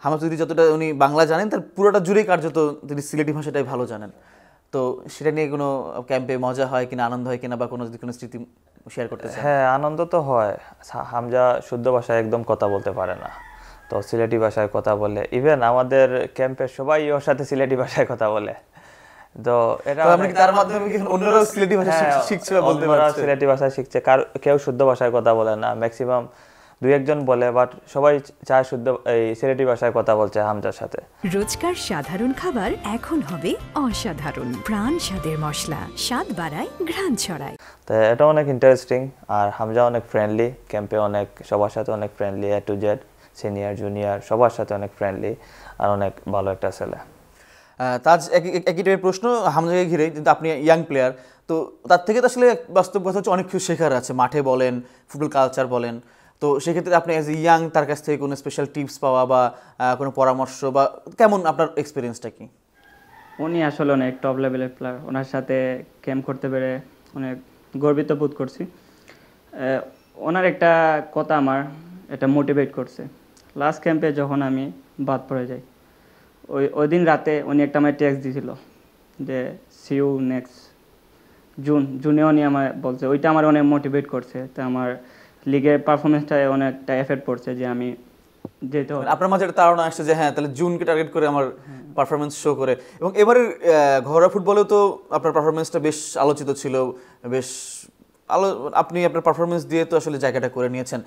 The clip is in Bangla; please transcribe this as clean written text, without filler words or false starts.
হামাদ চৌধুরী যতটা উনি বাংলা জানেন তার পুরোটা জুড়েই কার্যত তিনি সিলেটি ভাষাটাই ভালো জানেন। তো সেটা নিয়ে কোনো ক্যাম্পে মজা হয় কিনা, আনন্দ হয় কিনা, বা কোনো যদি কোনো স্মৃতি শেয়ার করতে চান? হ্যাঁ, আনন্দ তো হয়। হামজা শুদ্ধ ভাষায় একদম কথা বলতে পারে না, তো সিলেটি ভাষায় কথা বলে। ইভেন আমাদের ক্যাম্পের সবাই ওর সাথে সিলেটি ভাষায় কথা বলে। তো এটা আমরা কি তার মাধ্যমে কি অন্যরাও সিলেটি ভাষা শিখছে বা বলতে অন্যরা পারছে? সিলেটি ভাষা শিখছে। কেউ শুদ্ধ ভাষায় কথা বলে না, ম্যাক্সিমাম দুই একজন বলে, বাট সবাই চায় শুদ্ধ এই সিলেটি ভাষায় কথা বলছে হামজার সাথে। রোজকার সাধারণ খাবার এখন হবে অসাধারণ, প্রাণ স্বাদের মশলা, স্বাদ বাড়ায়, ঘ্রাণ ছড়ায়। তো এটা অনেক ইন্টারেস্টিং। আর হামজা অনেক ফ্রেন্ডলি, ক্যাম্পে অনেক সবার সাথে অনেক friendly, A to Z, senior junior সবার সাথে অনেক ফ্রেন্ডলি, আর অনেক ভালো একটা ছেলে। তাজ একই টাইপের প্রশ্ন হামজাকে ঘিরে, কিন্তু আপনি ইয়াং প্লেয়ার, তো তার থেকে তো আসলে বাস্তব কথা হচ্ছে অনেক কিছু শেখার আছে, মাঠে বলেন, ফুটবল কালচার বলেন। তো সেক্ষেত্রে আপনি অ্যাজ এ ইয়াং তার কাছ থেকে কোনো স্পেশাল টিপস পাওয়া বা কোনো পরামর্শ, বা কেমন আপনার এক্সপিরিয়েন্সটা কি? উনি আসলে অনেক টপ লেভেলের প্লেয়ার, ওনার সাথে ক্যাম্প করতে পেরে অনেক গর্বিত বোধ করছি। ওনার একটা কথা আমার এটা মোটিভেট করছে। লাস্ট ক্যাম্পে যখন আমি বাদ পড়ে যাই, ওই দিন রাতে উনি একটা আমার টেক্সট দিয়েছিল যে সি ইউ নেক্সট জুনে। উনি আমার বলছে, ওইটা আমার অনেক মোটিভেট করছে। তো আমার লিগের পারফরমেন্সটায় অনেকটা এফেক্ট পড়ছে যে আমি যেতে হবে। আপনার মাঝে একটা ধারণা আসছে যে হ্যাঁ, তাহলে জুনকে টার্গেট করে আমার পারফরমেন্স শো করে। এবং এবারের ঘরোয়া ফুটবলেও তো আপনার পারফরমেন্সটা বেশ আলোচিত ছিল, বেশ আপনি আপনার পারফরমেন্স দিয়ে তো আসলে জায়গাটা করে নিয়েছেন।